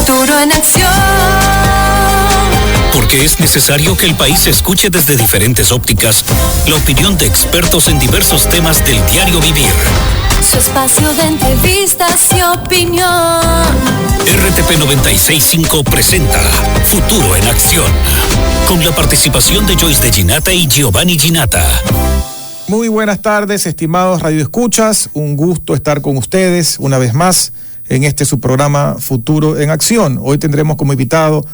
Futuro en acción. Porque es necesario que el país escuche desde diferentes ópticas la opinión de expertos en diversos temas del diario vivir. Su espacio de entrevistas y opinión. RTP 96.5 presenta Futuro en Acción, con la participación de Joyce de Ginata y Giovanni Ginata. Muy buenas tardes, estimados radioescuchas. Un gusto estar con ustedes una vez más en su programa Futuro en Acción. Hoy tendremos como invitado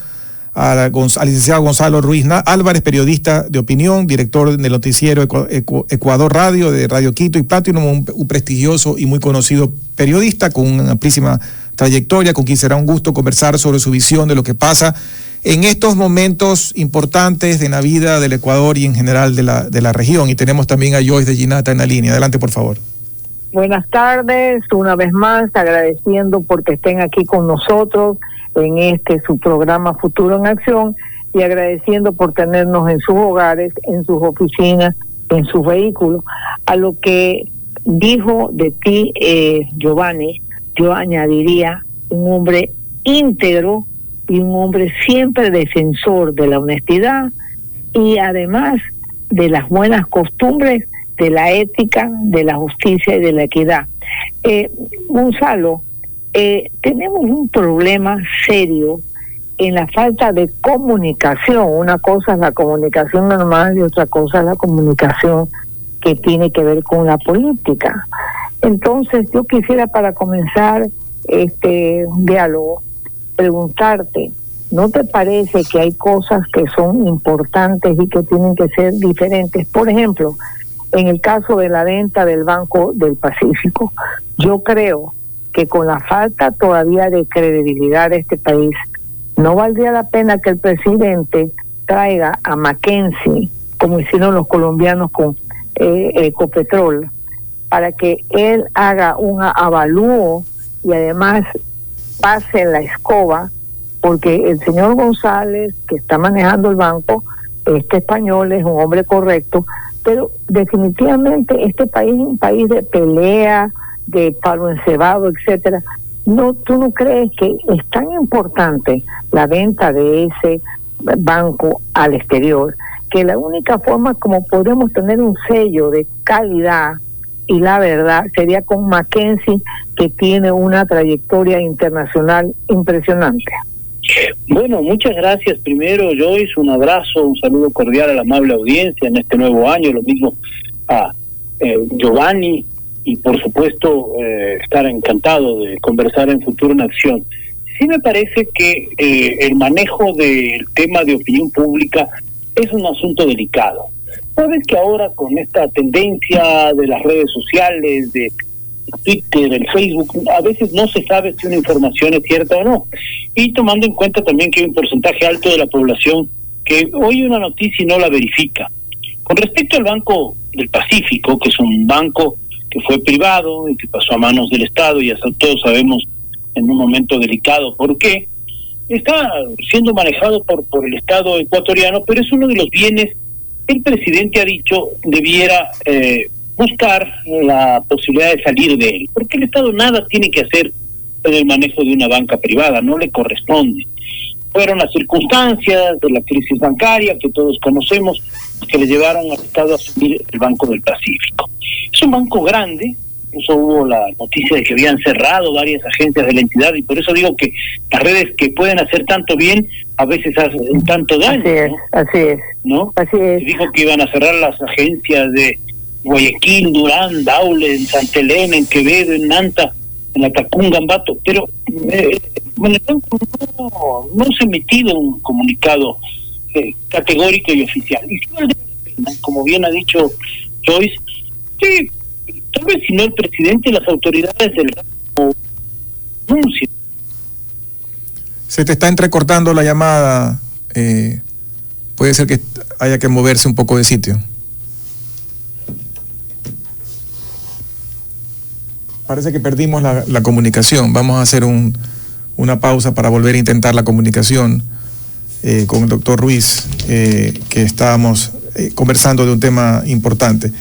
al licenciado Gonzalo Ruiz Álvarez, periodista de opinión, director del noticiero Ecuador Radio, de Radio Quito y Platinum, un prestigioso y muy conocido periodista con una amplísima trayectoria, con quien será un gusto conversar sobre su visión de lo que pasa en estos momentos importantes de la vida del Ecuador y en general de la región. Y tenemos también a Joyce de Ginata en la línea. Adelante, por favor. Buenas tardes, una vez más agradeciendo porque estén aquí con nosotros en su programa Futuro en Acción, y agradeciendo por tenernos en sus hogares, en sus oficinas, en sus vehículos. A lo que dijo de ti, Giovanni, yo añadiría un hombre íntegro y un hombre siempre defensor de la honestidad y además de las buenas costumbres, de la ética, de la justicia y de la equidad. Gonzalo, tenemos un problema serio en la falta de comunicación. Una cosa es la comunicación normal y otra cosa es la comunicación que tiene que ver con la política. Entonces, yo quisiera, para comenzar este diálogo, preguntarte, ¿no te parece que hay cosas que son importantes y que tienen que ser diferentes? Por ejemplo, en el caso de la venta del Banco del Pacífico, yo creo que con la falta todavía de credibilidad de este país, no valdría la pena que el presidente traiga a McKinsey, como hicieron los colombianos con Ecopetrol, para que él haga un avalúo y además pase la escoba, porque el señor González, que está manejando el banco, español, es un hombre correcto, pero definitivamente este país es un país de pelea, de palo encebado, etcétera. No, ¿tú no crees que es tan importante la venta de ese banco al exterior, que la única forma como podemos tener un sello de calidad y la verdad sería con McKinsey, que tiene una trayectoria internacional impresionante? Bueno, muchas gracias primero, Joyce, un abrazo, un saludo cordial a la amable audiencia en este nuevo año, lo mismo a Giovanni, y por supuesto estar encantado de conversar en Futuro en Acción. Sí me parece que el manejo del tema de opinión pública es un asunto delicado. Sabes que ahora con esta tendencia de las redes sociales, de Twitter, el Facebook, a veces no se sabe si una información es cierta o no. Y tomando en cuenta también que hay un porcentaje alto de la población que oye una noticia y no la verifica. Con respecto al Banco del Pacífico, que es un banco que fue privado y que pasó a manos del Estado, y hasta todos sabemos en un momento delicado por qué, está siendo manejado por el Estado ecuatoriano, pero es uno de los bienes que el presidente ha dicho debiera buscar la posibilidad de salir de él, porque el Estado nada tiene que hacer en el manejo de una banca privada, no le corresponde. Fueron las circunstancias de la crisis bancaria que todos conocemos que le llevaron al Estado a asumir el Banco del Pacífico. Es un banco grande, incluso hubo la noticia de que habían cerrado varias agencias de la entidad, y por eso digo que las redes que pueden hacer tanto bien a veces hacen tanto daño. Así es, ¿no? así es. ¿No? Así es. Se dijo que iban a cerrar las agencias de Guayaquil, Durán, Daule, en Santa Elena, en Quevedo, en Nanta, en la Tacunga, Ambato, pero bueno, el banco no se ha emitido un comunicado categórico y oficial. Y si vale la pena, como bien ha dicho Joyce, que tal vez si no el presidente, las autoridades del banco anuncien. Se te está entrecortando la llamada. Puede ser que haya que moverse un poco de sitio. Parece que perdimos la comunicación. Vamos a hacer una pausa para volver a intentar la comunicación con el doctor Ruiz, que estábamos conversando de un tema importante.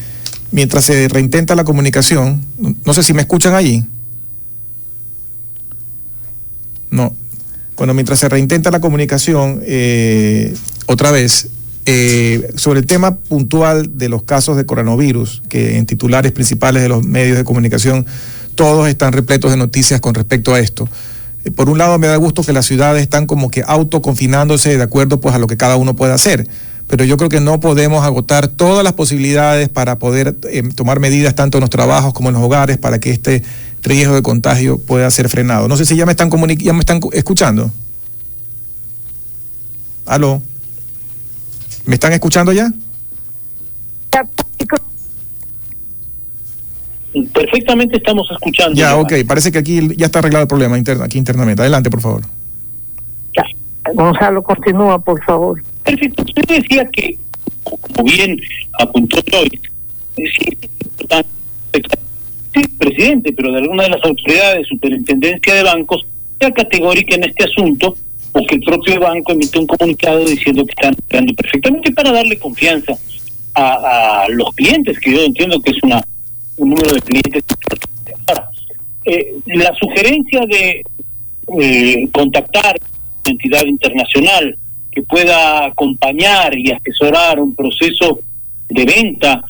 Mientras se reintenta la comunicación, no sé si me escuchan allí. No. Bueno, mientras se reintenta la comunicación, otra vez, sobre el tema puntual de los casos de coronavirus, que en titulares principales de los medios de comunicación todos están repletos de noticias con respecto a esto. Por un lado me da gusto que las ciudades están como que autoconfinándose de acuerdo pues a lo que cada uno puede hacer, pero yo creo que no podemos agotar todas las posibilidades para poder tomar medidas tanto en los trabajos como en los hogares para que este riesgo de contagio pueda ser frenado. No sé si ya me están escuchando. ¿Aló? ¿Me están escuchando ya? Perfectamente estamos escuchando. Ya, ok, parece que aquí ya está arreglado el problema aquí internamente. Adelante, por favor. Ya. Gonzalo, continúa, por favor. Perfecto. Usted decía que, como bien apuntó hoy, sí, presidente, pero de alguna de las autoridades de superintendencia de bancos, sea categórica en este asunto, o que el propio banco emite un comunicado diciendo que están operando perfectamente para darle confianza a los clientes, que yo entiendo que es un número de clientes. Ahora, la sugerencia de contactar una entidad internacional que pueda acompañar y asesorar un proceso de venta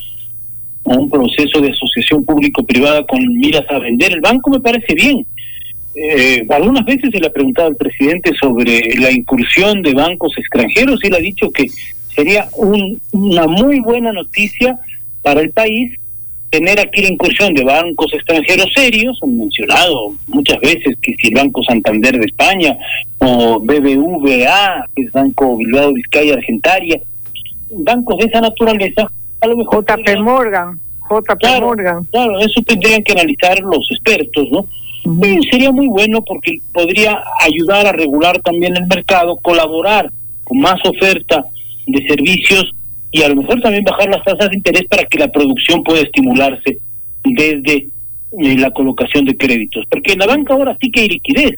o un proceso de asociación público-privada con miras a vender el banco me parece bien. Algunas veces se le ha preguntado al presidente sobre la incursión de bancos extranjeros y él ha dicho que sería una muy buena noticia para el país tener aquí la incursión de bancos extranjeros serios. Han mencionado muchas veces que si el Banco Santander de España o BBVA, que es Banco Bilbao Vizcaya Argentaria, bancos de esa naturaleza, a lo mejor JP Morgan. Claro, eso tendrían que analizar los expertos, ¿no? Sería muy bueno porque podría ayudar a regular también el mercado, colaborar con más oferta de servicios y a lo mejor también bajar las tasas de interés para que la producción pueda estimularse desde la colocación de créditos, porque en la banca ahora sí que hay liquidez.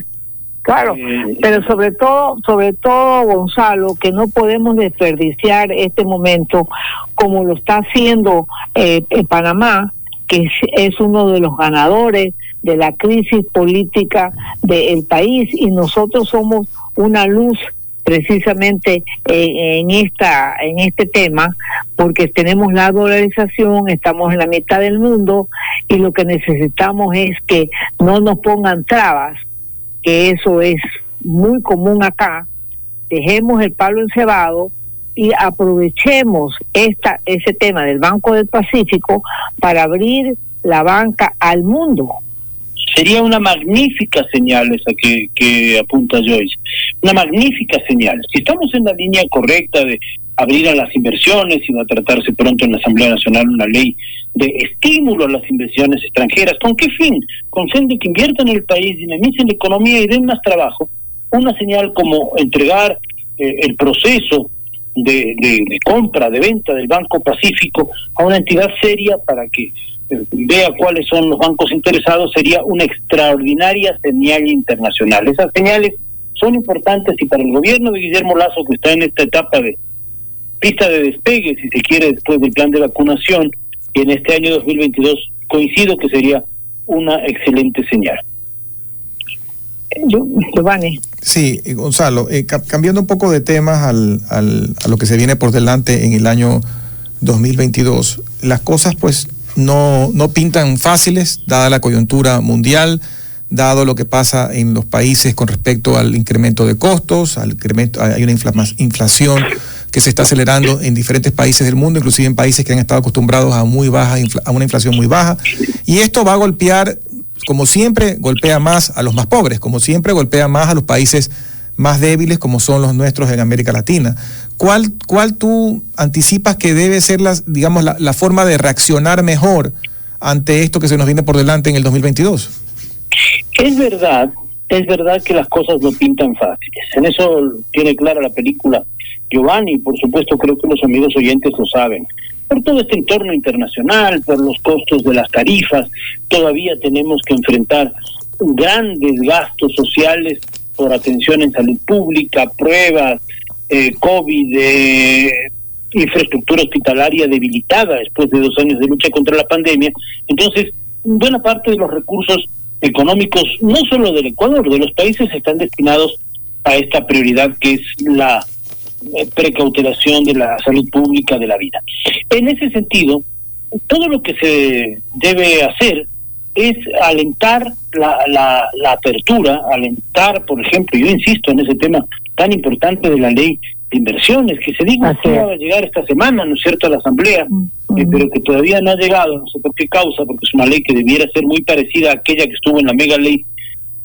Claro, pero sobre todo, Gonzalo, que no podemos desperdiciar este momento como lo está haciendo en Panamá, que es uno de los ganadores de la crisis política del país, y nosotros somos una luz precisamente en este tema, porque tenemos la dolarización, estamos en la mitad del mundo y lo que necesitamos es que no nos pongan trabas, que eso es muy común acá. Dejemos el palo encebado y aprovechemos ese tema del Banco del Pacífico para abrir la banca al mundo. Sería una magnífica señal esa que apunta Joyce, una magnífica señal. Si estamos en la línea correcta de abrir a las inversiones, y va a tratarse pronto en la Asamblea Nacional una ley de estímulo a las inversiones extranjeras, ¿con qué fin? Con fin de que inviertan en el país, dinamicen la economía y den más trabajo. Una señal como entregar el proceso de compra, de venta del Banco Pacífico a una entidad seria para que vea cuáles son los bancos interesados, sería una extraordinaria señal internacional. Esas señales son importantes, y para el gobierno de Guillermo Lasso, que está en esta etapa de pista de despegue, si se quiere, después del plan de vacunación, y en este año 2022 coincido que sería una excelente señal. Giovanni. Sí, Gonzalo, cambiando un poco de temas a lo que se viene por delante en el año 2022, las cosas pues no pintan fáciles, dada la coyuntura mundial, dado lo que pasa en los países con respecto al incremento de costos, hay una inflación que se está acelerando en diferentes países del mundo, inclusive en países que han estado acostumbrados a una inflación muy baja, y esto va a golpear, como siempre, golpea más a los más pobres, como siempre golpea más a los países más débiles como son los nuestros en América Latina. ¿Cuál tú anticipas que debe ser la forma de reaccionar mejor ante esto que se nos viene por delante en el 2022? Es verdad que las cosas no pintan fáciles. En eso tiene clara la película Giovanni, por supuesto creo que los amigos oyentes lo saben. Por todo este entorno internacional, por los costos de las tarifas, todavía tenemos que enfrentar grandes gastos sociales por atención en salud pública, pruebas, COVID, infraestructura hospitalaria debilitada después de 2 años de lucha contra la pandemia. Entonces, buena parte de los recursos económicos, no solo del Ecuador, de los países, están destinados a esta prioridad que es la precautelación de la salud pública de la vida. En ese sentido, todo lo que se debe hacer es alentar la apertura, alentar, por ejemplo, yo insisto en ese tema tan importante de la ley de inversiones, que se dijo que iba a llegar esta semana, ¿no es cierto?, a la Asamblea, pero que todavía no ha llegado, no sé por qué causa, porque es una ley que debiera ser muy parecida a aquella que estuvo en la mega ley,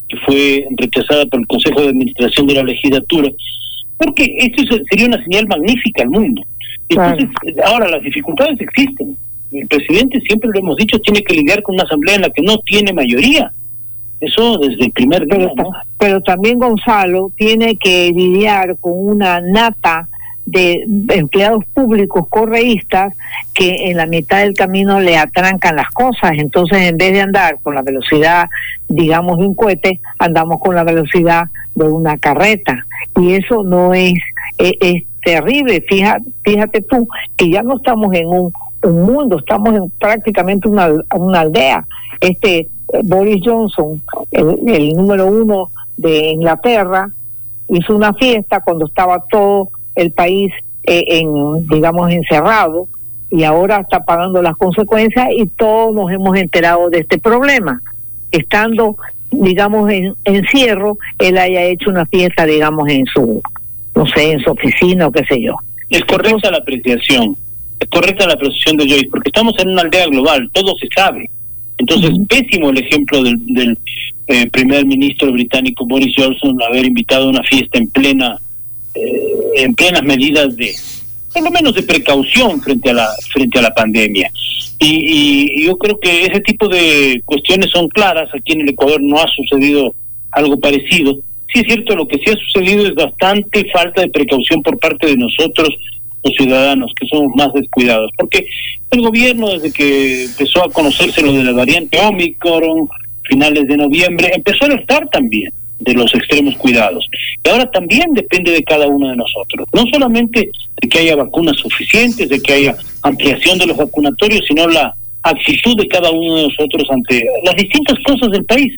que fue rechazada por el Consejo de Administración de la Legislatura, porque esto sería una señal magnífica al mundo. Entonces, ahora las dificultades existen. El presidente, siempre lo hemos dicho, tiene que lidiar con una asamblea en la que no tiene mayoría. Eso desde el primer día, ¿no? Pero también Gonzalo tiene que lidiar con una nata de empleados públicos correístas que en la mitad del camino le atrancan las cosas. Entonces, en vez de andar con la velocidad, digamos, de un cohete, andamos con la velocidad de una carreta. Y eso no es terrible. Fíjate tú que ya no estamos en un mundo, estamos en prácticamente una aldea. Boris Johnson, el número 1 de Inglaterra, hizo una fiesta cuando estaba todo el país digamos, encerrado, y ahora está pagando las consecuencias, y todos nos hemos enterado de este problema. Estando, digamos, en encierro, él haya hecho una fiesta, digamos, en su oficina o qué sé yo. Es correcta la apreciación. Es correcta la apreciación de Joyce, porque estamos en una aldea global, todo se sabe. Entonces, pésimo el ejemplo del primer ministro británico Boris Johnson, haber invitado a una fiesta en plenas medidas de, por lo menos, de precaución frente a la pandemia. Y yo creo que ese tipo de cuestiones son claras. Aquí en el Ecuador no ha sucedido algo parecido. Sí es cierto, lo que sí ha sucedido es bastante falta de precaución por parte de nosotros, los ciudadanos, que somos más descuidados, porque el gobierno, desde que empezó a conocerse lo de la variante Omicron, finales de noviembre, empezó a alertar también de los extremos cuidados, y ahora también depende de cada uno de nosotros, no solamente de que haya vacunas suficientes, de que haya ampliación de los vacunatorios, sino la actitud de cada uno de nosotros ante las distintas cosas del país,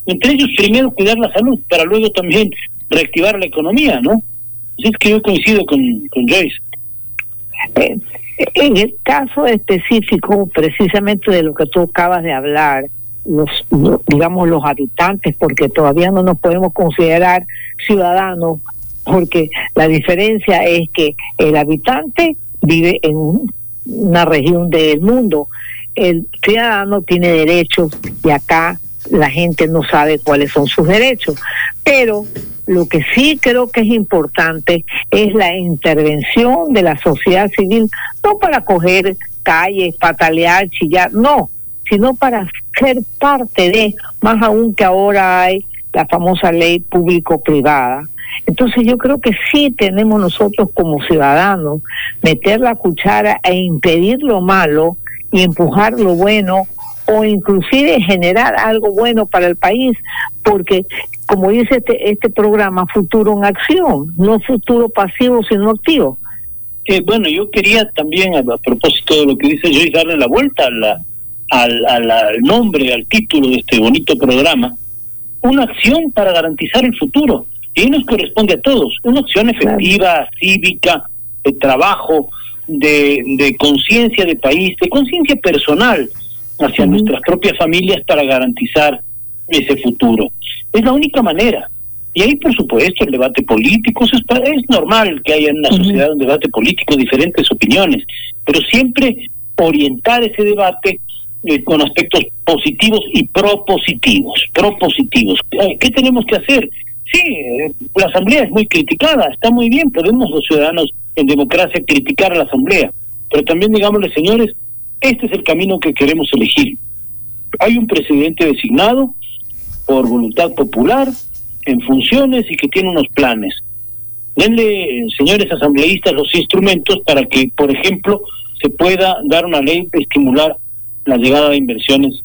entre ellos primero cuidar la salud, para luego también reactivar la economía, ¿no? Así es que yo coincido con Joyce. En el caso específico, precisamente de lo que tú acabas de hablar, los habitantes, porque todavía no nos podemos considerar ciudadanos, porque la diferencia es que el habitante vive en una región del mundo, el ciudadano tiene derechos, y acá la gente no sabe cuáles son sus derechos. Pero lo que sí creo que es importante es la intervención de la sociedad civil, no para coger calles, patalear, chillar, no, sino para ser parte de, más aún que ahora hay la famosa ley público-privada. Entonces yo creo que sí tenemos nosotros como ciudadanos meter la cuchara e impedir lo malo y empujar lo bueno, o inclusive generar algo bueno para el país, porque como dice este programa, futuro en acción, no futuro pasivo sino activo. Bueno, yo quería también, a propósito de lo que dice Joyce, darle la vuelta al nombre, al título de este bonito programa, una acción para garantizar el futuro, y ahí nos corresponde a todos, una acción efectiva, cívica, de trabajo, de conciencia de país, de conciencia personal hacia nuestras propias familias para garantizar ese futuro. Es la única manera. Y ahí, por supuesto, el debate político, es normal que haya en una sociedad un debate político, diferentes opiniones, pero siempre orientar ese debate con aspectos positivos y propositivos. ¿Qué tenemos que hacer? Sí, la Asamblea es muy criticada, está muy bien, podemos los ciudadanos en democracia criticar a la Asamblea, pero también digámosle, señores, este es el camino que queremos elegir. Hay un presidente designado por voluntad popular, en funciones, y que tiene unos planes. Denle, señores asambleístas, los instrumentos para que, por ejemplo, se pueda dar una ley de estimular la llegada de inversiones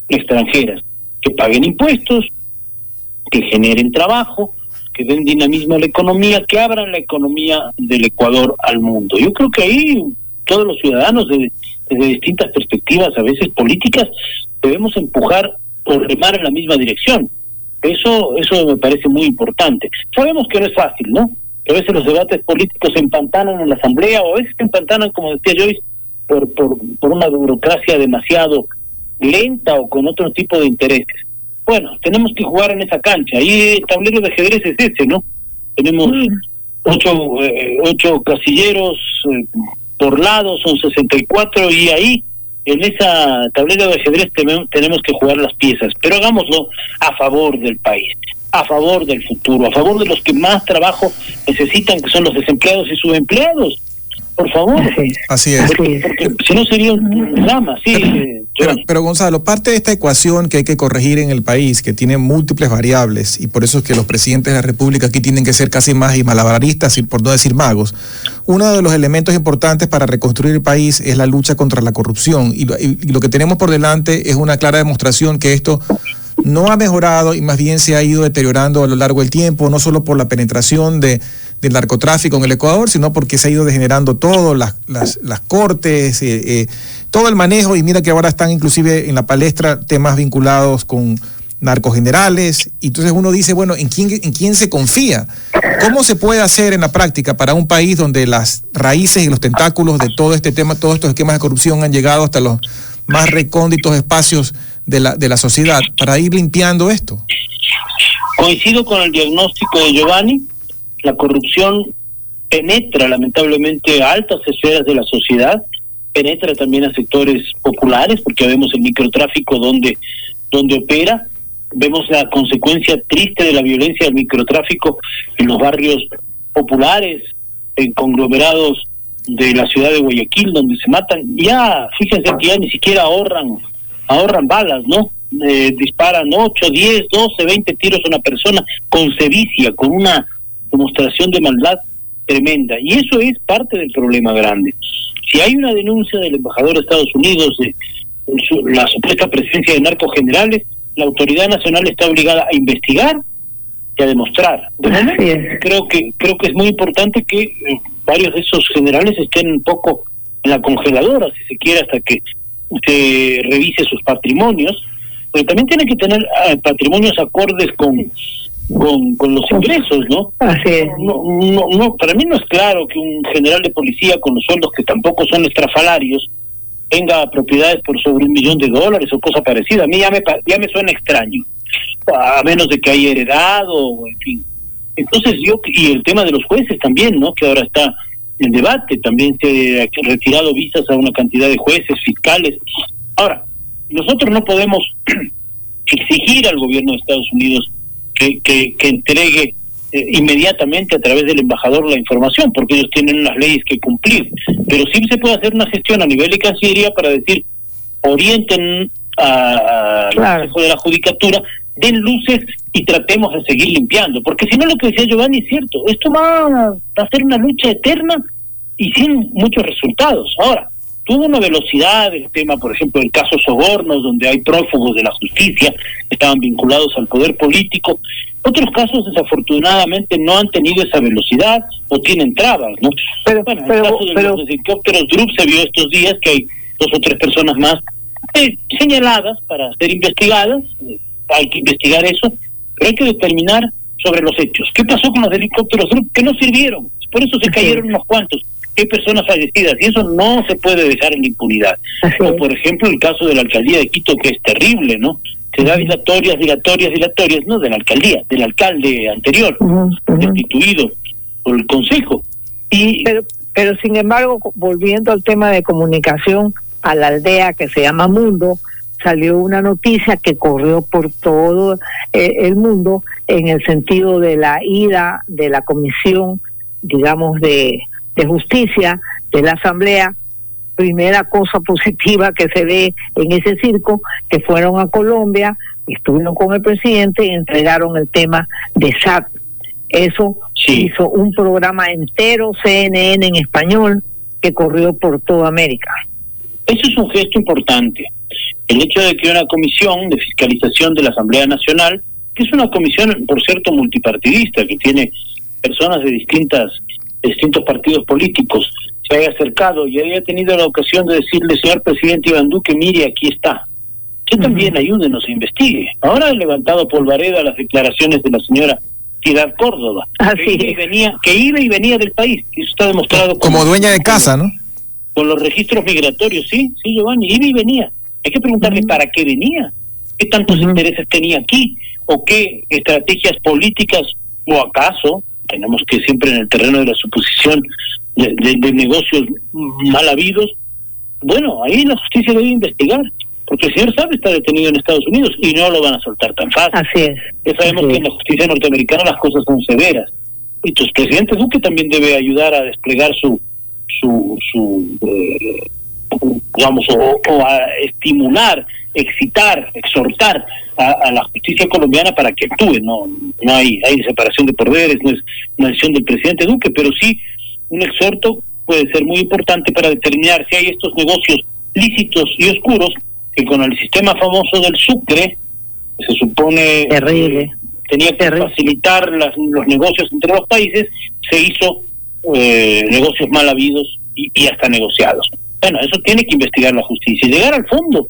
extranjeras, que paguen impuestos, que generen trabajo, que den dinamismo a la economía, que abran la economía del Ecuador al mundo. Yo creo que ahí todos los ciudadanos, desde distintas perspectivas, a veces políticas, debemos empujar o remar en la misma dirección. Eso me parece muy importante. Sabemos que no es fácil, ¿no? Que a veces los debates políticos se empantanan en la Asamblea, o a veces se empantanan, como decía Joyce, por una burocracia demasiado lenta o con otro tipo de intereses. Bueno, tenemos que jugar en esa cancha. Ahí el tablero de ajedrez es ese, ¿no? Tenemos 8 casilleros por lado, son 64, y ahí, en esa tablero de ajedrez, tenemos que jugar las piezas. Pero hagámoslo a favor del país, a favor del futuro, a favor de los que más trabajo necesitan, que son los desempleados y subempleados. Por favor. Así es. Porque si no sería un drama, sí. Pero Gonzalo, parte de esta ecuación que hay que corregir en el país, que tiene múltiples variables, y por eso es que los presidentes de la República aquí tienen que ser casi más y malabaristas, y por no decir magos. Uno de los elementos importantes para reconstruir el país es la lucha contra la corrupción, y lo que tenemos por delante es una clara demostración que esto no ha mejorado y más bien se ha ido deteriorando a lo largo del tiempo, no solo por la penetración del narcotráfico en el Ecuador, sino porque se ha ido degenerando todo, las cortes, todo el manejo, y mira que ahora están inclusive en la palestra temas vinculados con narcogenerales, y entonces uno dice, bueno, ¿en quién se confía? ¿Cómo se puede hacer en la práctica para un país donde las raíces y los tentáculos de todo este tema, todos estos esquemas de corrupción han llegado hasta los más recónditos espacios de la sociedad, para ir limpiando esto? Coincido con el diagnóstico de Giovanni. La corrupción penetra lamentablemente a altas esferas de la sociedad, penetra también a sectores populares, porque vemos el microtráfico donde opera, vemos la consecuencia triste de la violencia del microtráfico en los barrios populares, en conglomerados de la ciudad de Guayaquil, donde se matan. Ya, fíjense que ya ni siquiera ahorran balas, ¿no? Disparan 8, 10, 12, 20 tiros a una persona con sevicia, con una demostración de maldad tremenda, y eso es parte del problema grande. Si hay una denuncia del embajador de Estados Unidos de la supuesta presencia de narcogenerales, la autoridad nacional está obligada a investigar y a demostrar. De momento, creo que es muy importante que varios de esos generales estén un poco en la congeladora, si se quiere, hasta que se revise sus patrimonios, pero también tiene que tener patrimonios acordes con los ingresos, ¿no? Así es. No, para mí no es claro que un general de policía con los sueldos que tampoco son estrafalarios tenga propiedades por sobre $1 millón o cosa parecida. A mí ya me suena extraño, a menos de que haya heredado, en fin. Entonces y el tema de los jueces también, ¿no? Que ahora está en debate, también se ha retirado visas a una cantidad de jueces, fiscales. Ahora, nosotros no podemos exigir al gobierno de Estados Unidos que entregue inmediatamente a través del embajador la información, porque ellos tienen unas leyes que cumplir, pero sí se puede hacer una gestión a nivel de Cancillería para decir, orienten al Consejo de la Judicatura, den luces y tratemos de seguir limpiando, porque si no, lo que decía Giovanni es cierto, esto va a ser una lucha eterna y sin muchos resultados. Ahora, tuvo una velocidad el tema, por ejemplo, del caso Sobornos, donde hay prófugos de la justicia, estaban vinculados al poder político. Otros casos, desafortunadamente, no han tenido esa velocidad o tienen trabas, ¿no? Pero el caso de los helicópteros Drup se vio estos días que hay 2 o 3 personas más señaladas para ser investigadas. Hay que investigar eso, pero hay que determinar sobre los hechos. ¿Qué pasó con los helicópteros Drup? Que no sirvieron, por eso se cayeron unos cuantos. Hay personas fallecidas y eso no se puede dejar en la impunidad. O por ejemplo el caso de la alcaldía de Quito, que es terrible, ¿no? Se da dilatorias, no de la alcaldía, del alcalde anterior, destituido por el consejo. Pero sin embargo, volviendo al tema de comunicación, a la aldea que se llama Mundo, salió una noticia que corrió por todo el mundo en el sentido de la ida de la comisión, digamos, de justicia de la Asamblea. Primera cosa positiva que se ve en ese circo, que fueron a Colombia, estuvieron con el presidente y entregaron el tema de SAT. Eso hizo un programa entero, CNN en español, que corrió por toda América. Eso es un gesto importante. El hecho de que una comisión de fiscalización de la Asamblea Nacional, que es una comisión, por cierto, multipartidista, que tiene personas de distintos partidos políticos, se haya acercado y haya tenido la ocasión de decirle, señor presidente Iván Duque, mire, aquí está. Usted también ayúdenos, investigue. Ahora ha levantado polvareda las declaraciones de la señora Piedad Córdoba, que iba y venía del país. Eso está demostrado como dueña de casa, ¿no? Con los registros migratorios, sí, Giovanni, iba y venía. Hay que preguntarle para qué venía, qué tantos intereses tenía aquí, o qué estrategias políticas, o acaso, tenemos que siempre en el terreno de la suposición de negocios mal habidos. Bueno, ahí la justicia debe investigar, porque el señor Saab está detenido en Estados Unidos y no lo van a soltar tan fácil. Así es. Ya sabemos que en la justicia norteamericana las cosas son severas. Y tu presidente Duque también debe ayudar a desplegar digamos, o a estimular, excitar, exhortar a la justicia colombiana para que actúe. No hay separación de poderes, no es una decisión del presidente Duque, pero sí un exhorto puede ser muy importante para determinar si hay estos negocios lícitos y oscuros que con el sistema famoso del Sucre se supone tenía que facilitar los negocios entre los países, se hizo negocios mal habidos y hasta negociados. Bueno, eso tiene que investigar la justicia y llegar al fondo.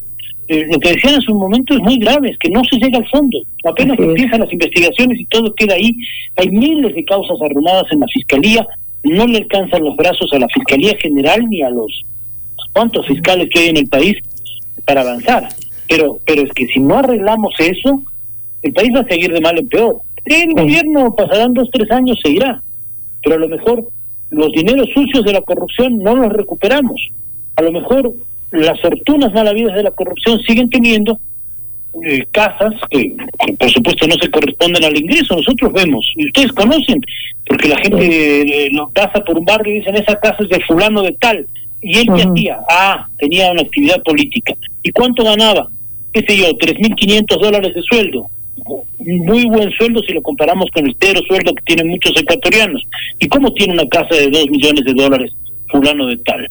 Lo que decían en su momento es muy grave, es que no se llega al fondo. Apenas empiezan las investigaciones y todo queda ahí. Hay miles de causas arruinadas en la Fiscalía, no le alcanzan los brazos a la Fiscalía General ni a los cuantos fiscales que hay en el país para avanzar. Pero es que si no arreglamos eso, el país va a seguir de mal en peor. El gobierno pasarán 2-3 años, se irá, pero a lo mejor los dineros sucios de la corrupción no los recuperamos. A lo mejor las fortunas mal habidas de la corrupción siguen teniendo casas que por supuesto no se corresponden al ingreso. Nosotros vemos, y ustedes conocen, porque la gente nos pasa por un barrio y dicen esa casa es de fulano de tal, y él qué hacía, tenía una actividad política. ¿Y cuánto ganaba? Qué sé yo, $3,500 de sueldo. Muy buen sueldo si lo comparamos con el cero sueldo que tienen muchos ecuatorianos. ¿Y cómo tiene una casa de $2 millones fulano de tal?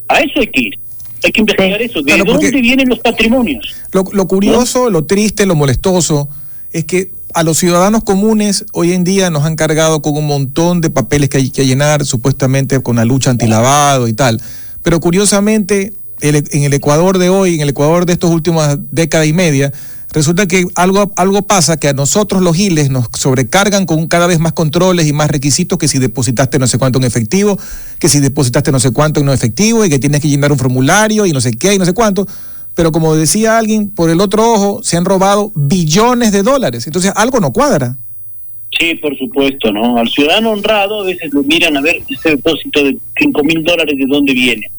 A eso hay que ir. Hay que investigar eso. ¿De dónde vienen los patrimonios? Lo curioso, lo triste, lo molestoso es que a los ciudadanos comunes hoy en día nos han cargado con un montón de papeles que hay que llenar, supuestamente con la lucha antilavado y tal. Pero curiosamente, en el Ecuador de hoy, en el Ecuador de estos últimos década y media, resulta que algo pasa, que a nosotros los giles nos sobrecargan con cada vez más controles y más requisitos, que si depositaste no sé cuánto en efectivo, que si depositaste no sé cuánto en no efectivo, y que tienes que llenar un formulario y no sé qué y no sé cuánto. Pero como decía alguien, por el otro ojo se han robado billones de dólares. Entonces algo no cuadra. Sí, por supuesto, ¿no? Al ciudadano honrado a veces lo miran a ver ese depósito de $5,000 de dónde viene.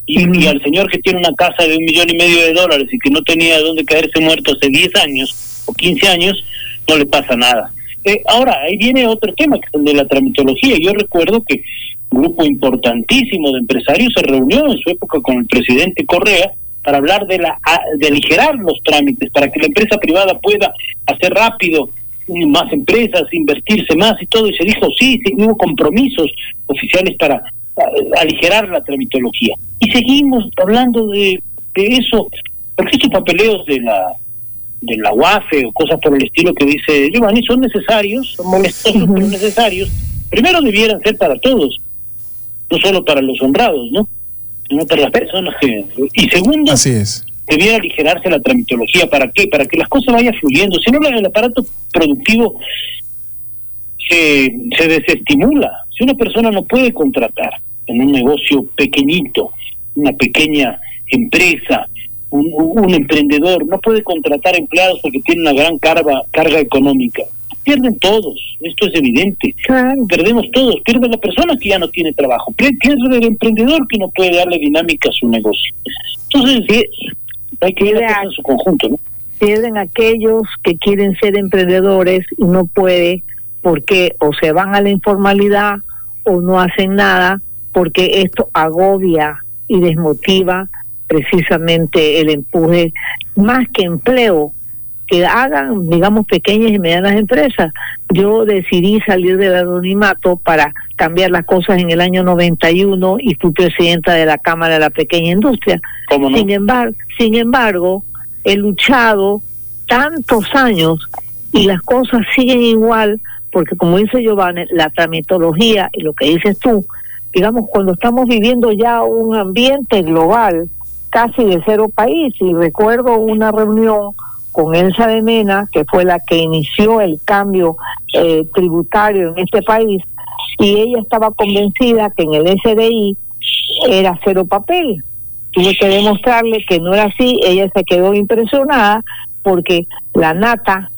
Y al señor que tiene una casa de $1,5 millones y que no tenía de dónde caerse muerto hace 10 años o 15 años, no le pasa nada. Ahora, ahí viene otro tema, que es el de la tramitología. Yo recuerdo que un grupo importantísimo de empresarios se reunió en su época con el presidente Correa para hablar de aligerar los trámites, para que la empresa privada pueda hacer rápido más empresas, invertirse más y todo, y se dijo sí, hubo compromisos oficiales para aligerar la tramitología. Y seguimos hablando de eso, porque estos papeleos de la UAFE o cosas por el estilo que dice Giovanni son necesarios, son molestosos pero necesarios. Primero debieran ser para todos, no solo para los honrados, ¿no? Sino para las personas que... Y segundo, así es, debiera aligerarse la tramitología. ¿Para qué? Para que las cosas vayan fluyendo. Si no, el aparato productivo se desestimula. Si una persona no puede contratar en un negocio pequeñito, una pequeña empresa, un emprendedor, no puede contratar empleados porque tiene una gran carga económica, pierden todos, esto es evidente. Perdemos todos, pierde la persona que ya no tiene trabajo, pierde el emprendedor que no puede darle dinámica a su negocio. Entonces, hay que ver en su conjunto, ¿no? Pierden aquellos que quieren ser emprendedores y no puede, porque o se van a la informalidad o no hacen nada, porque esto agobia y desmotiva precisamente el empuje, más que empleo, que hagan, digamos, pequeñas y medianas empresas. Yo decidí salir del anonimato para cambiar las cosas en el año 91 y fui presidenta de la Cámara de la Pequeña Industria. ¿Cómo no? Sin embargo, he luchado tantos años y las cosas siguen igual, porque como dice Giovanni, la tramitología y lo que dices tú, digamos, cuando estamos viviendo ya un ambiente global casi de cero país. Y recuerdo una reunión con Elsa de Mena, que fue la que inició el cambio tributario en este país, y ella estaba convencida que en el SDI era cero papel. Tuve que demostrarle que no era así. Ella se quedó impresionada porque la nata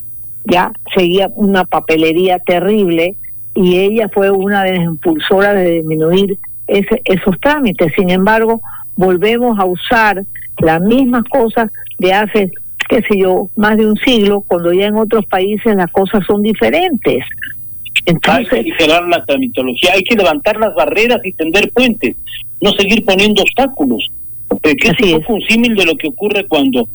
ya seguía una papelería terrible, y ella fue una de las impulsoras de disminuir esos trámites. Sin embargo, volvemos a usar las mismas cosas de hace, qué sé yo, más de un siglo, cuando ya en otros países las cosas son diferentes. Entonces, hay que aligerar la tramitología, hay que levantar las barreras y tender puentes, no seguir poniendo obstáculos. Que es un símil de lo que ocurre cuando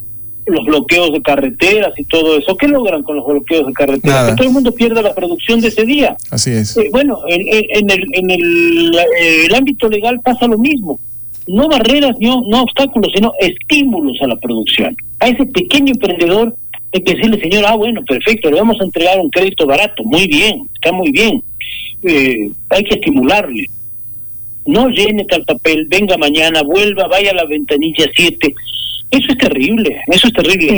los bloqueos de carreteras y todo eso. ¿Qué logran con los bloqueos de carreteras? Nada. Que todo el mundo pierda la producción de ese día. Así es. Bueno, en el ámbito legal pasa lo mismo. No barreras, no obstáculos, sino estímulos a la producción. A ese pequeño emprendedor hay que decirle, señor, bueno, perfecto, le vamos a entregar un crédito barato. Muy bien, está muy bien. Hay que estimularle. No llene tal papel, venga mañana, vuelva, vaya a la ventanilla 7. Eso es terrible.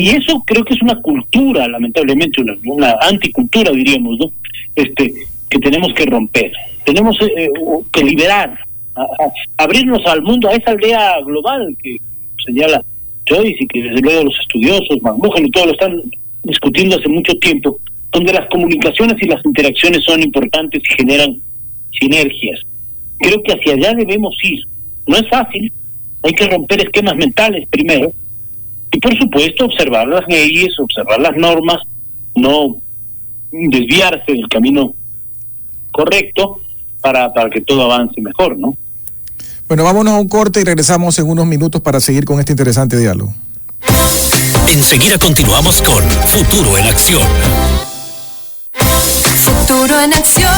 Y eso creo que es una cultura, lamentablemente, una anticultura, diríamos, ¿no? Que tenemos que romper. Tenemos que liberar, abrirnos al mundo, a esa aldea global que señala Joyce y que desde luego los estudiosos, McMahon y todos lo están discutiendo hace mucho tiempo, donde las comunicaciones y las interacciones son importantes y generan sinergias. Creo que hacia allá debemos ir. No es fácil, hay que romper esquemas mentales primero, y por supuesto observar las leyes, observar las normas, no desviarse del camino correcto para que todo avance mejor, ¿no? Bueno, vámonos a un corte y regresamos en unos minutos para seguir con este interesante diálogo. Enseguida continuamos con Futuro en Acción. Futuro en Acción.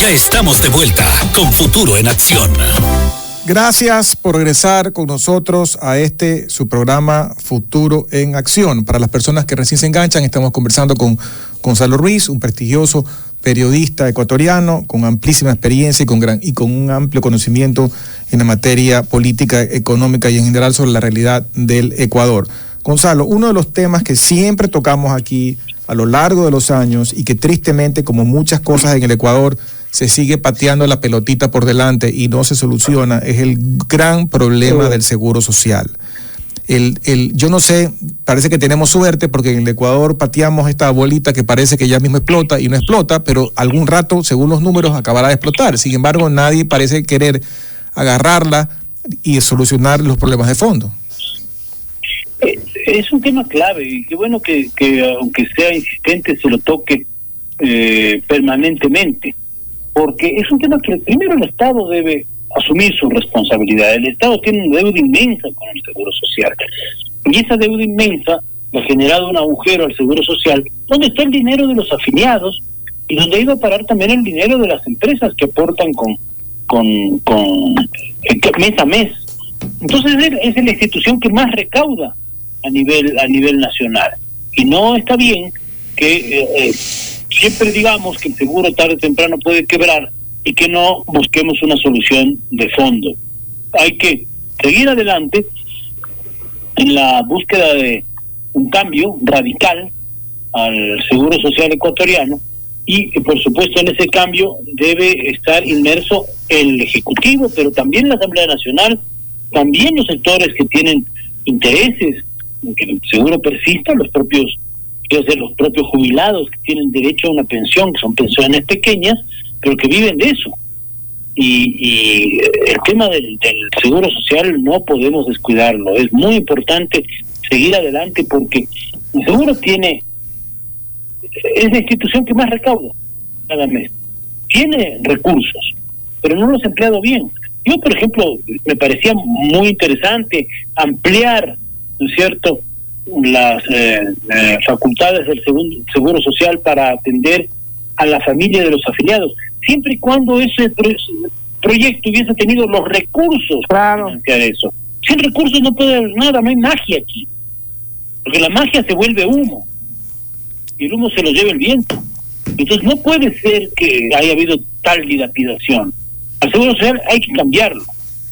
Ya estamos de vuelta con Futuro en Acción. Gracias por regresar con nosotros a su programa Futuro en Acción. Para las personas que recién se enganchan, estamos conversando con Gonzalo Ruiz, un prestigioso periodista ecuatoriano con amplísima experiencia y con un amplio conocimiento en la materia política, económica y en general sobre la realidad del Ecuador. Gonzalo, uno de los temas que siempre tocamos aquí a lo largo de los años y que tristemente, como muchas cosas en el Ecuador, se sigue pateando la pelotita por delante y no se soluciona, es el gran problema del seguro social. Yo no sé, parece que tenemos suerte porque en el Ecuador pateamos esta bolita que parece que ya mismo explota y no explota, pero algún rato, según los números, acabará de explotar. Sin embargo, nadie parece querer agarrarla y solucionar los problemas de fondo. Es un tema clave y qué bueno que aunque sea insistente se lo toque permanentemente, porque es un tema que primero el Estado debe asumir su responsabilidad. El Estado tiene una deuda inmensa con el Seguro Social, y esa deuda inmensa ha generado un agujero al Seguro Social donde está el dinero de los afiliados y donde ha ido a parar también el dinero de las empresas que aportan con mes a mes. Entonces es la institución que más recauda a nivel nacional, y no está bien que siempre digamos que el seguro tarde o temprano puede quebrar y que no busquemos una solución de fondo. Hay que seguir adelante en la búsqueda de un cambio radical al Seguro Social ecuatoriano, y por supuesto en ese cambio debe estar inmerso el Ejecutivo, pero también la Asamblea Nacional, también los sectores que tienen intereses en que el seguro persista, los propios jubilados que tienen derecho a una pensión, que son pensiones pequeñas, pero que viven de eso. Y el tema del seguro social no podemos descuidarlo. Es muy importante seguir adelante porque el seguro es la institución que más recauda cada mes. Tiene recursos, pero no los ha empleado bien. Yo, por ejemplo, me parecía muy interesante ampliar, ¿no es cierto?, las facultades del Seguro Social para atender a la familia de los afiliados, siempre y cuando ese proyecto hubiese tenido los recursos para financiar eso. Sin recursos no puede haber nada, no hay magia aquí, porque la magia se vuelve humo y el humo se lo lleva el viento. Entonces no puede ser que haya habido tal dilapidación. Al Seguro Social hay que cambiarlo.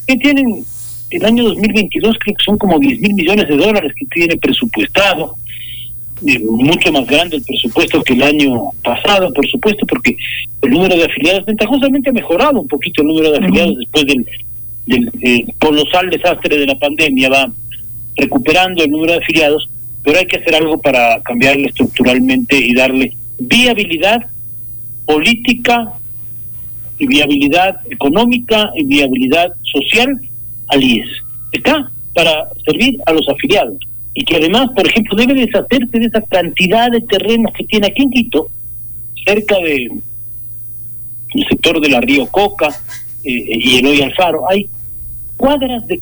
Que tienen el año 2022 creo que son como 10.000 millones de dólares que tiene presupuestado, mucho más grande el presupuesto que el año pasado, por supuesto, porque el número de afiliados ventajosamente ha mejorado un poquito el número de afiliados después del colosal desastre de la pandemia, va recuperando el número de afiliados, pero hay que hacer algo para cambiarle estructuralmente y darle viabilidad política y viabilidad económica y viabilidad social al IES. Está para servir a los afiliados. Y que además, por ejemplo, debe deshacerse de esa cantidad de terrenos que tiene aquí en Quito, cerca de el sector de la Río Coca y Eloy Alfaro. Hay cuadras de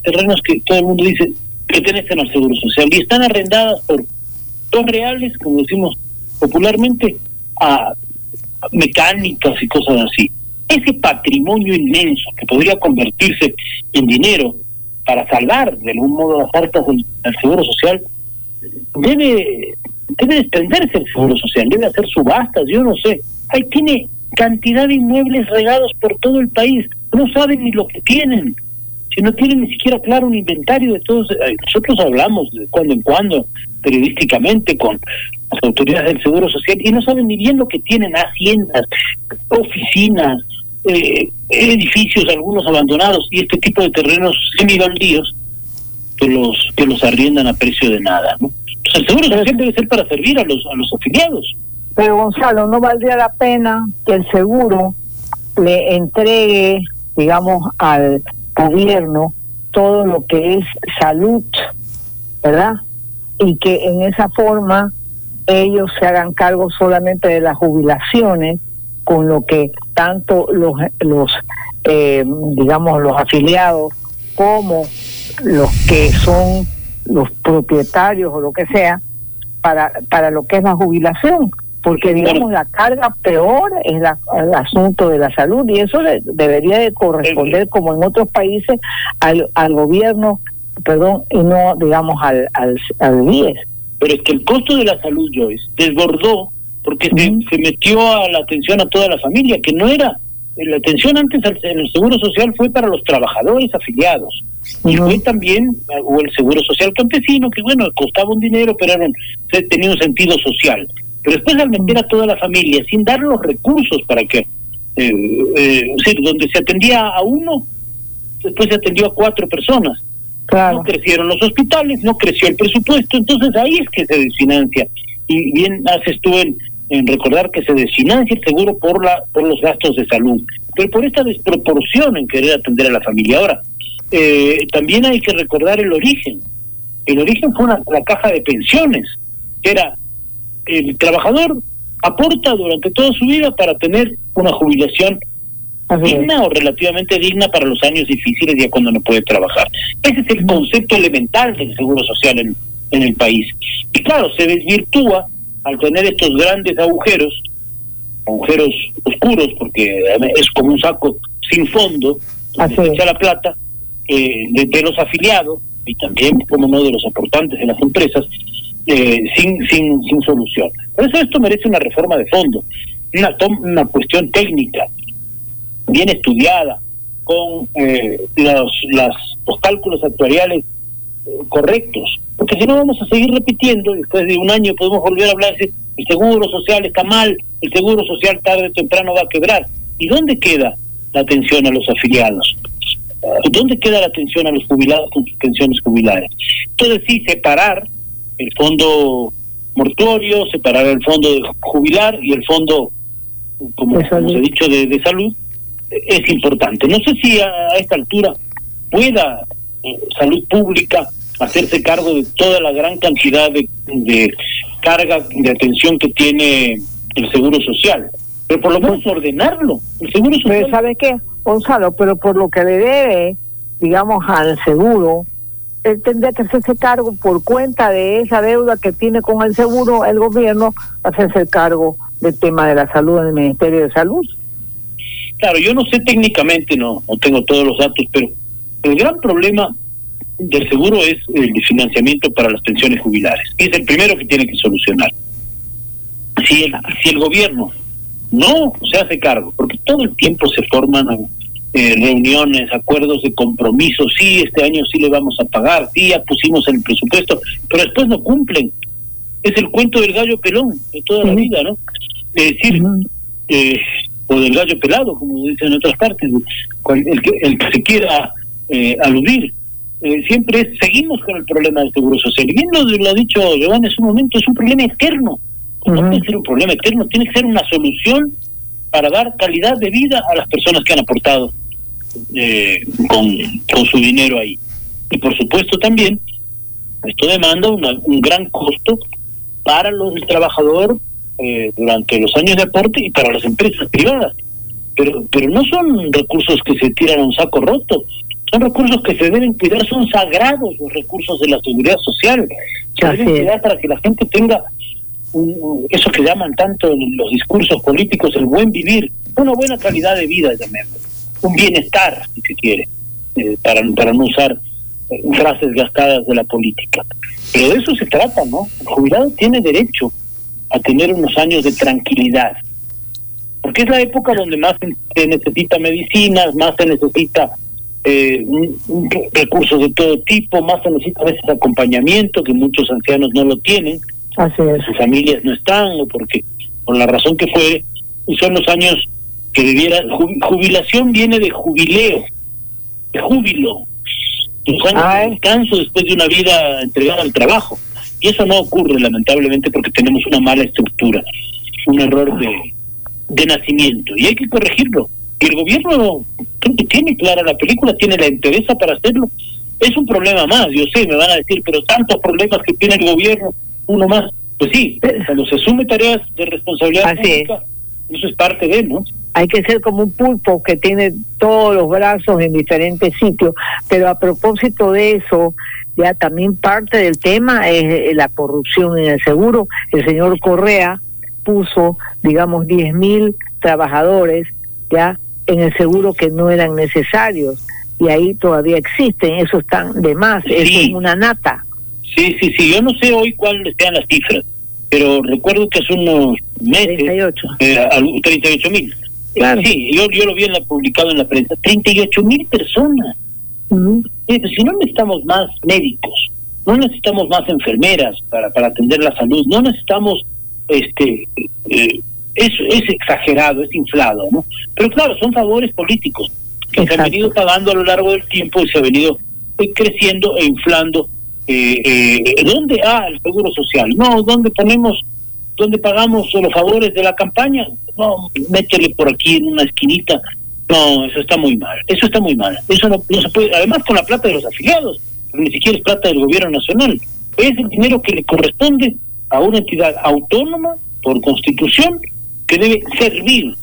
terrenos que todo el mundo dice pertenecen al Seguro Social y están arrendadas por $2, como decimos popularmente, a mecánicas y cosas así. Ese patrimonio inmenso que podría convertirse en dinero para salvar de algún modo las arcas del Seguro Social, debe desprenderse el Seguro Social, debe hacer subastas, yo no sé. Ahí tiene cantidad de inmuebles regados por todo el país, no saben ni lo que tienen, si no tienen ni siquiera claro un inventario de todos. Nosotros hablamos de cuando en cuando, periodísticamente, con las autoridades del Seguro Social, y no saben ni bien lo que tienen: haciendas, oficinas, edificios, algunos abandonados, y este tipo de terrenos semibaldíos que los arriendan a precio de nada, ¿no? Entonces el Seguro Social debe ser para servir a los afiliados. Pero Gonzalo, ¿no valdría la pena que el seguro le entregue, digamos, al gobierno todo lo que es salud, ¿verdad? Y que en esa forma ellos se hagan cargo solamente de las jubilaciones, con lo que tanto los digamos, los afiliados como los que son los propietarios o lo que sea, para lo que es la jubilación, porque digamos la carga peor es el asunto de la salud, y eso debería de corresponder, como en otros países, al gobierno, y no, digamos, al IES. Pero es que el costo de la salud, Joyce, desbordó porque se metió a la atención a toda la familia, que no era. La atención antes en el Seguro Social fue para los trabajadores afiliados, y fue también, o el Seguro Social campesino, que bueno, costaba un dinero, pero tenía un sentido social. Pero después, al meter a toda la familia, sin dar los recursos para que, donde se atendía a uno, después se atendió a 4 personas. Claro. No crecieron los hospitales, no creció el presupuesto, entonces ahí es que se desfinancia. Y bien haces tú en recordar que se desfinancia el seguro por los gastos de salud, pero por esta desproporción en querer atender a la familia. Ahora, también hay que recordar el origen. El origen fue la caja de pensiones, que era: el trabajador aporta durante toda su vida para tener una jubilación digna o relativamente digna para los años difíciles, ya cuando no puede trabajar. Ese es el concepto elemental del Seguro Social en el país. Y claro, se desvirtúa al tener estos grandes agujeros oscuros, porque es como un saco sin fondo, donde se echa la plata de los afiliados, y también, como no, de los aportantes de las empresas, sin solución. Por eso esto merece una reforma de fondo, una cuestión técnica, bien estudiada, con los cálculos actuariales correctos, porque si no vamos a seguir repitiendo. Después de un año podemos volver a hablar de el Seguro Social está mal, el Seguro Social tarde o temprano va a quebrar. ¿Y dónde queda la atención a los afiliados? ¿Dónde queda la atención a los jubilados con sus pensiones jubilares? Entonces sí, separar el fondo mortuorio, separar el fondo de jubilar y el fondo, como he dicho, de salud, es importante. No sé si a esta altura pueda salud pública hacerse cargo de toda la gran cantidad de carga de atención que tiene el Seguro Social, pero por lo menos ordenarlo. El Seguro Social... Pero ¿sabe qué, Gonzalo? Pero por lo que le debe, digamos, al seguro, él tendría que hacerse cargo por cuenta de esa deuda que tiene con el seguro, el gobierno, hacerse cargo del tema de la salud en el Ministerio de Salud. Claro, yo no sé técnicamente, no tengo todos los datos, pero el gran problema del seguro es el financiamiento para las pensiones jubilares. Es el primero que tiene que solucionar. Si el gobierno no se hace cargo, porque todo el tiempo se forman reuniones, acuerdos de compromiso, sí, este año sí le vamos a pagar, sí, ya pusimos el presupuesto, pero después no cumplen. Es el cuento del gallo pelón de toda la vida, ¿no? Es decir, o del gallo pelado, como dicen en otras partes, el que se quiera aludir. Siempre seguimos con el problema del seguro social. Y bien lo ha dicho Giovanni en su momento, es un problema eterno. No puede ser un problema eterno, tiene que ser una solución para dar calidad de vida a las personas que han aportado con su dinero ahí. Y por supuesto también, esto demanda un gran costo para el trabajador durante los años de aporte y para las empresas privadas. Pero no son recursos que se tiran a un saco roto, son recursos que se deben cuidar, son sagrados los recursos de la seguridad social. Se deben cuidar para que la gente tenga eso que llaman tanto en los discursos políticos, el buen vivir, una buena calidad de vida, llamémoslo, un bienestar, si se quiere, para no usar frases gastadas de la política. Pero de eso se trata, ¿no? El jubilado tiene derecho a tener unos años de tranquilidad, porque es la época donde más se necesita medicinas, más se necesita recursos de todo tipo, más se necesita a veces acompañamiento, que muchos ancianos no lo tienen. Así es. Sus familias no están, o porque por la razón que fuere, y son los años que jubilación viene de jubileo, de júbilo, los años de descanso después de una vida entregada al trabajo, y eso no ocurre lamentablemente porque tenemos una mala estructura, un error de nacimiento, y hay que corregirlo. Y el gobierno creo que tiene clara la película, tiene la entereza para hacerlo. Es un problema más, yo sé, me van a decir, pero tantos problemas que tiene el gobierno, uno más. Pues sí, cuando se asume tareas de responsabilidad pública, eso es parte de él, ¿no? Hay que ser como un pulpo que tiene todos los brazos en diferentes sitios. Pero a propósito de eso, ya también parte del tema es la corrupción en el seguro. El señor Correa puso, digamos, 10.000 trabajadores ya en el seguro que no eran necesarios, y ahí todavía existen, eso están de más, eso es una nata. Sí, yo no sé hoy cuáles sean las cifras, pero recuerdo que hace unos meses 38.000. Claro. Sí, yo lo vi publicado en la prensa, 38.000 personas. Si no necesitamos más médicos, no necesitamos más enfermeras para atender la salud, no necesitamos es exagerado, es inflado, ¿no? Pero claro, son favores políticos que se han venido pagando a lo largo del tiempo y se ha venido creciendo e inflando. ¿Dónde? El seguro social. No, ¿dónde pagamos los favores de la campaña? No, métele por aquí en una esquinita. No, eso está muy mal. Eso no se puede, además con la plata de los afiliados, ni siquiera es plata del gobierno nacional. Es el dinero que le corresponde a una entidad autónoma por constitución, que debe servir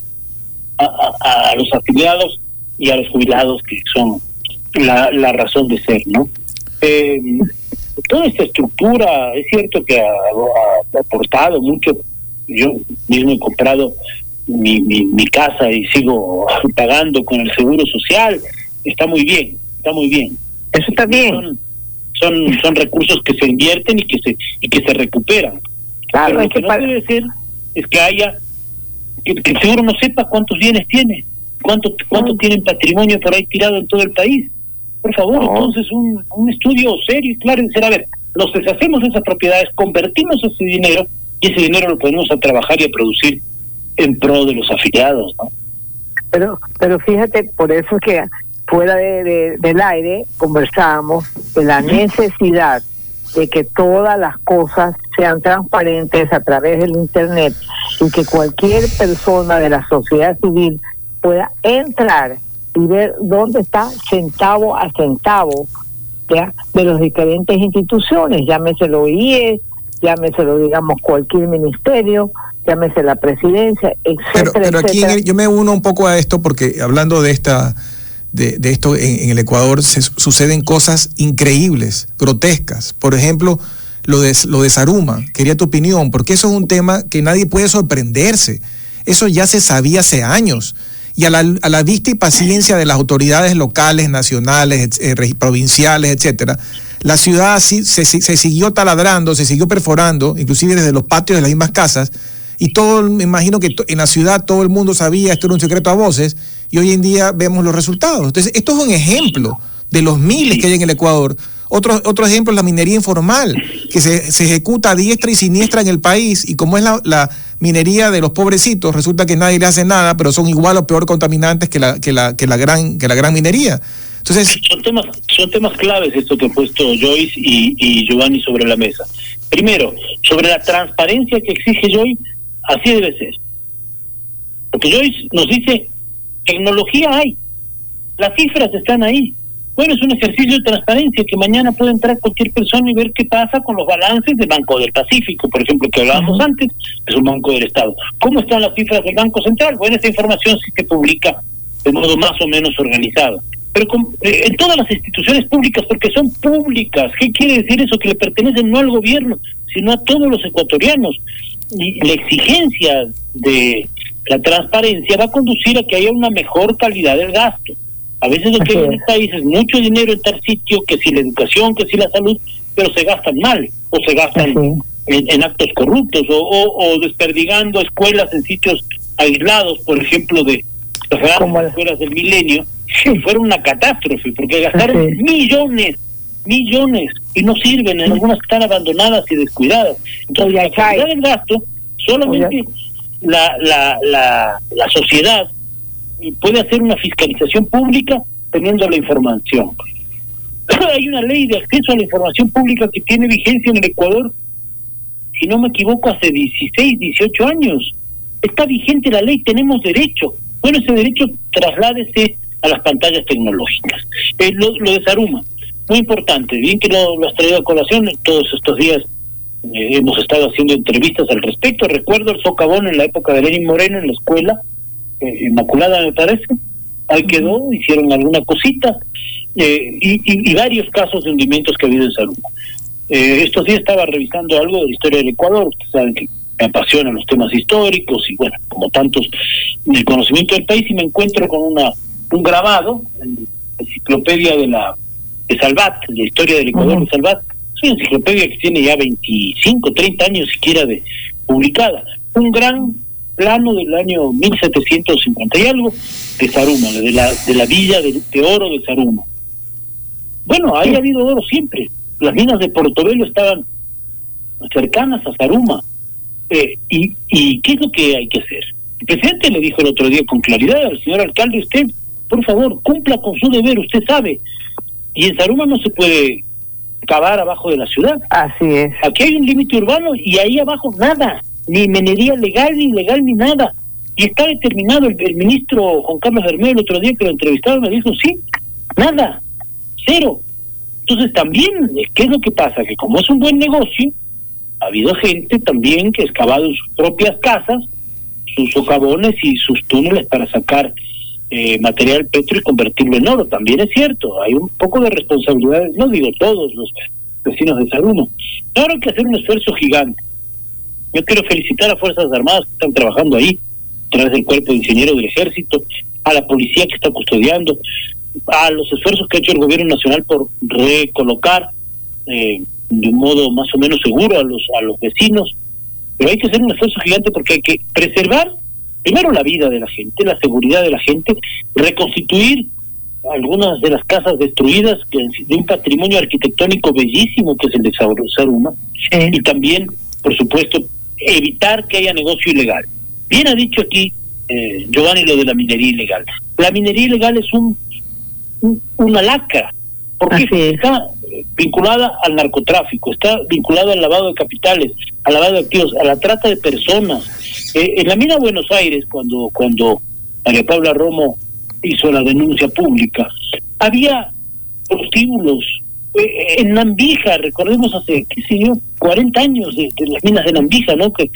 a los afiliados y a los jubilados, que son la razón de ser, ¿no? Toda esta estructura, es cierto que ha aportado mucho. Yo mismo he comprado mi casa y sigo pagando con el seguro social. Está muy bien. Eso está bien. Son recursos que se invierten y que se recuperan. Claro, pero lo que no debe ser es que haya que el seguro no sepa cuántos bienes tiene, cuánto tienen patrimonio por ahí tirado en todo el país. Por favor, entonces un estudio serio y claro, decir, a ver, nos deshacemos de esas propiedades, convertimos ese dinero y ese dinero lo ponemos a trabajar y a producir en pro de los afiliados, ¿no? Pero fíjate, por eso es que fuera del aire conversábamos de la necesidad de que todas las cosas sean transparentes a través del Internet y que cualquier persona de la sociedad civil pueda entrar y ver dónde está centavo a centavo, ¿ya?, de las diferentes instituciones, llámeselo IES, llámeselo, digamos, cualquier ministerio, llámese la presidencia, etcétera, pero aquí yo me uno un poco a esto porque hablando de esto en el Ecuador suceden cosas increíbles, grotescas. Por ejemplo, lo de Zaruma. Quería tu opinión, porque eso es un tema que nadie puede sorprenderse. Eso ya se sabía hace años. Y a la vista y paciencia de las autoridades locales, nacionales, provinciales, etcétera, la ciudad se siguió taladrando, se siguió perforando, inclusive desde los patios de las mismas casas, y todo, me imagino que en la ciudad todo el mundo sabía, esto era un secreto a voces, y hoy en día vemos los resultados. Entonces, esto es un ejemplo de los miles que hay en el Ecuador. Otro ejemplo es la minería informal, que se ejecuta a diestra y siniestra en el país, y como es la minería de los pobrecitos, resulta que nadie le hace nada, pero son igual o peor contaminantes que la gran minería. Entonces, son temas claves esto que ha puesto Joyce y Giovanni sobre la mesa. Primero, sobre la transparencia que exige Joyce, así debe ser. Porque Joyce nos dice, tecnología hay, las cifras están ahí. Bueno, es un ejercicio de transparencia que mañana puede entrar cualquier persona y ver qué pasa con los balances del Banco del Pacífico, por ejemplo, que hablábamos antes, es un banco del Estado. ¿Cómo están las cifras del Banco Central? Bueno, esta información sí se publica de modo más o menos organizado. Pero en todas las instituciones públicas, porque son públicas. ¿Qué quiere decir eso? Que le pertenecen no al gobierno, sino a todos los ecuatorianos. Y la exigencia de la transparencia va a conducir a que haya una mejor calidad del gasto. A veces lo que hay en el país es mucho dinero en tal sitio, que si la educación, que si la salud, pero se gastan mal, o se gastan en actos corruptos, o desperdigando escuelas en sitios aislados, por ejemplo, de las escuelas del Milenio, fueron una catástrofe, porque gastaron millones, y no sirven, en algunas están abandonadas y descuidadas. Entonces, la calidad del gasto, solamente la sociedad puede hacer una fiscalización pública teniendo la información. Hay una ley de acceso a la información pública que tiene vigencia en el Ecuador, si no me equivoco, hace 16, 18 años. Está vigente la ley, tenemos derecho. Bueno, ese derecho trasládese a las pantallas tecnológicas. Lo de Zaruma, muy importante, bien que lo has traído a colación. Todos estos días hemos estado haciendo entrevistas al respecto. Recuerdo el socavón en la época de Lenín Moreno en la escuela Inmaculada, me parece. Ahí quedó, hicieron alguna cosita, y varios casos de hundimientos que ha habido en Zaruma. Estos días estaba revisando algo de la historia del Ecuador. Ustedes saben que me apasionan los temas históricos y, bueno, como tantos, el conocimiento del país, y me encuentro con un grabado en la enciclopedia de Salvat, la historia del Ecuador de Salvat. Es una enciclopedia que tiene ya 25, 30 años siquiera de publicada. Un gran plano del año 1750 y algo de Zaruma, de la villa de oro de Zaruma. Bueno, ahí ha habido oro siempre. Las minas de Portobelo estaban cercanas a Zaruma. ¿Y qué es lo que hay que hacer? El presidente le dijo el otro día con claridad al señor alcalde: usted, por favor, cumpla con su deber, usted sabe. Y en Zaruma no se puede cavar abajo de la ciudad. Así es. Aquí hay un límite urbano y ahí abajo nada, ni minería legal, ni ilegal, ni nada. Y está determinado. El ministro Juan Carlos Bermeo, el otro día que lo entrevistaron, me dijo: sí, nada, cero. Entonces también, ¿qué es lo que pasa? Que como es un buen negocio, ha habido gente también que ha excavado en sus propias casas sus socavones y sus túneles para sacar material petro y convertirlo en oro. También es cierto, hay un poco de responsabilidad, no digo todos los vecinos de Zaruma. Ahora hay que hacer un esfuerzo gigante. Yo quiero felicitar a Fuerzas Armadas que están trabajando ahí, a través del Cuerpo de Ingenieros del Ejército, a la policía que está custodiando, a los esfuerzos que ha hecho el Gobierno Nacional por recolocar de un modo más o menos seguro a los vecinos. Pero hay que hacer un esfuerzo gigante porque hay que preservar primero la vida de la gente, la seguridad de la gente, reconstituir algunas de las casas destruidas de un patrimonio arquitectónico bellísimo que es el de Zaruma, y también, por supuesto, evitar que haya negocio ilegal. Bien ha dicho aquí Giovanni lo de la minería ilegal. La minería ilegal es una lacra, porque está vinculada al narcotráfico, está vinculada al lavado de capitales, al lavado de activos, a la trata de personas. En la mina Buenos Aires, cuando María Paula Romo hizo la denuncia pública, había prostíbulos. En Nambija, recordemos hace, 40 años de las minas de Nambija, ¿no? Que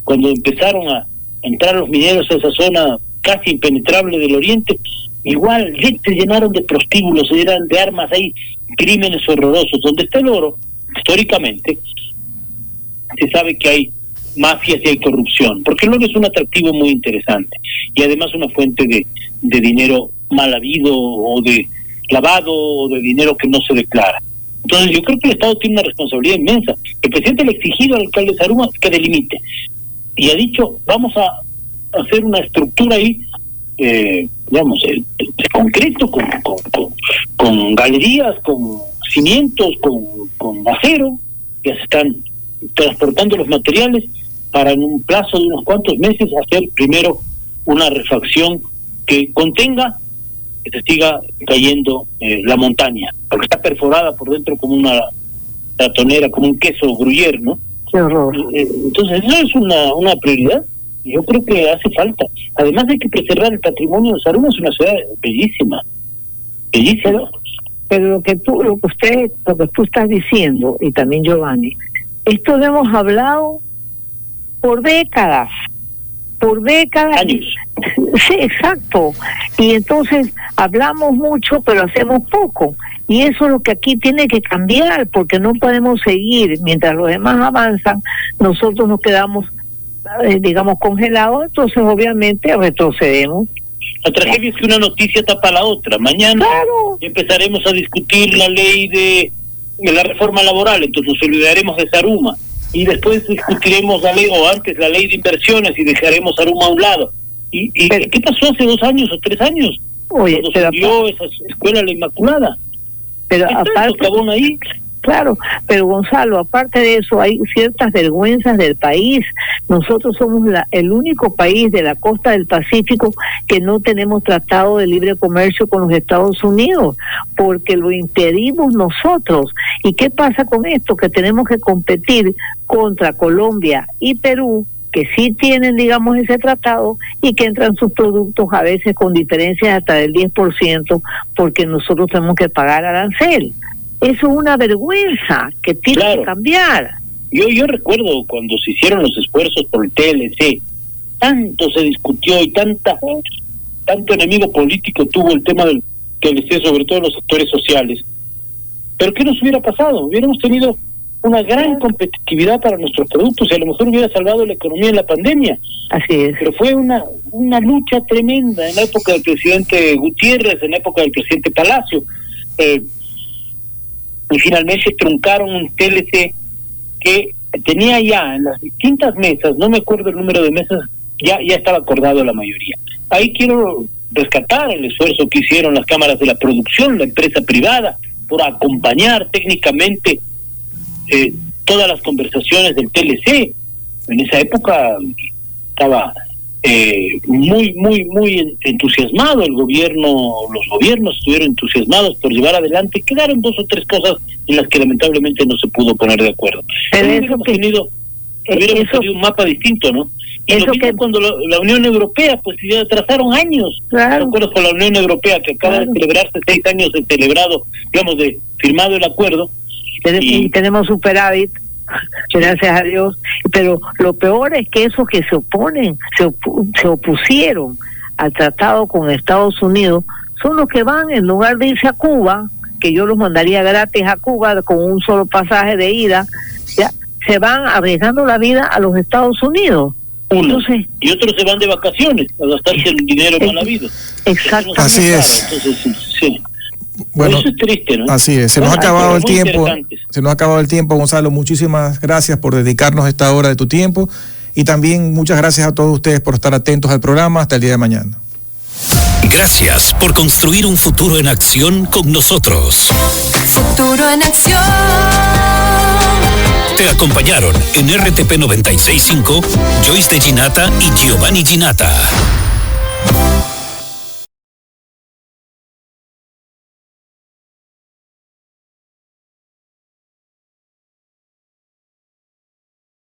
cuando empezaron a entrar los mineros a esa zona casi impenetrable del oriente, igual se llenaron de prostíbulos, eran de armas, hay crímenes horrorosos. Donde está el oro, históricamente, se sabe que hay mafias y hay corrupción, porque el oro es un atractivo muy interesante y además una fuente de dinero mal habido o de lavado o de dinero que no se declara. Entonces yo creo que el Estado tiene una responsabilidad inmensa. El presidente le ha exigido al alcalde Zaruma que delimite. y ha dicho, vamos a hacer una estructura ahí, digamos, de concreto, con galerías, con cimientos, con acero, ya se están transportando los materiales para en un plazo de unos cuantos meses hacer primero una refacción que contenga que se siga cayendo la montaña, porque está perforada por dentro como una ratonera, como un queso gruyère, ¿no? Qué horror. Entonces eso es una prioridad. Yo creo que hace falta. Además hay que preservar el patrimonio de Zaruma, es una ciudad bellísima. Pero lo que tú estás diciendo, y también Giovanni, esto lo hemos hablado por décadas. Años. Sí, exacto. Y entonces hablamos mucho, pero hacemos poco. Y eso es lo que aquí tiene que cambiar, porque no podemos seguir. Mientras los demás avanzan, nosotros nos quedamos, digamos, congelados, entonces obviamente retrocedemos. La tragedia es que una noticia tapa la otra. Mañana empezaremos a discutir la ley de la reforma laboral, entonces nos olvidaremos de Zaruma. Y después discutiremos la ley, o antes la ley de inversiones, y dejaremos Zaruma a un lado. ¿Y qué pasó hace 2 años o 3 años? Oye, cuando se dio esa escuela La Inmaculada. Pero aparte, acabó ahí. Claro, pero Gonzalo, aparte de eso, hay ciertas vergüenzas del país. Nosotros somos el único país de la costa del Pacífico que no tenemos tratado de libre comercio con los Estados Unidos, porque lo impedimos nosotros. ¿Y qué pasa con esto? Que tenemos que competir contra Colombia y Perú, que sí tienen, digamos, ese tratado, y que entran sus productos a veces con diferencias hasta del 10%, porque nosotros tenemos que pagar arancel. Eso es una vergüenza que tiene que cambiar. Yo recuerdo cuando se hicieron los esfuerzos por el TLC, tanto se discutió y tanto enemigo político tuvo el tema del TLC, sobre todo los sectores sociales. Pero ¿qué nos hubiera pasado? Hubiéramos tenido una gran competitividad para nuestros productos y a lo mejor hubiera salvado la economía en la pandemia. Así es. Pero fue una lucha tremenda en la época del presidente Gutiérrez, en la época del presidente Palacio. Y finalmente truncaron un TLC que tenía ya en las distintas mesas, no me acuerdo el número de mesas, ya estaba acordado la mayoría. Ahí quiero rescatar el esfuerzo que hicieron las cámaras de la producción, la empresa privada, por acompañar técnicamente todas las conversaciones del TLC. En esa época estaba muy entusiasmado el gobierno, los gobiernos estuvieron entusiasmados por llevar adelante. Quedaron 2 o 3 cosas en las que lamentablemente no se pudo poner de acuerdo. Pero hubiéramos tenido un mapa distinto, ¿no? Y lo mismo cuando la Unión Europea, pues ya atrasaron años. Claro. Recuerdo con la Unión Europea, que acaba de celebrarse 6 años de celebrado, digamos, de firmado el acuerdo. Y tenemos superávit, gracias a Dios, pero lo peor es que esos que se oponen, se opusieron al tratado con Estados Unidos, son los que van, en lugar de irse a Cuba, que yo los mandaría gratis a Cuba con un solo pasaje de ida, ya se van arriesgando la vida a los Estados Unidos. Entonces, y otros se van de vacaciones a gastarse el dinero mal habido. Exacto. Así es. Entonces, sí. Bueno, eso es triste, ¿no? Así es. Se nos ha acabado el tiempo. Se nos ha acabado el tiempo, Gonzalo. Muchísimas gracias por dedicarnos esta hora de tu tiempo. Y también muchas gracias a todos ustedes por estar atentos al programa. Hasta el día de mañana. Gracias por construir un futuro en acción con nosotros. Futuro en acción. Te acompañaron en RTP 96.5 Joyce de Ginata y Giovanni Ginata.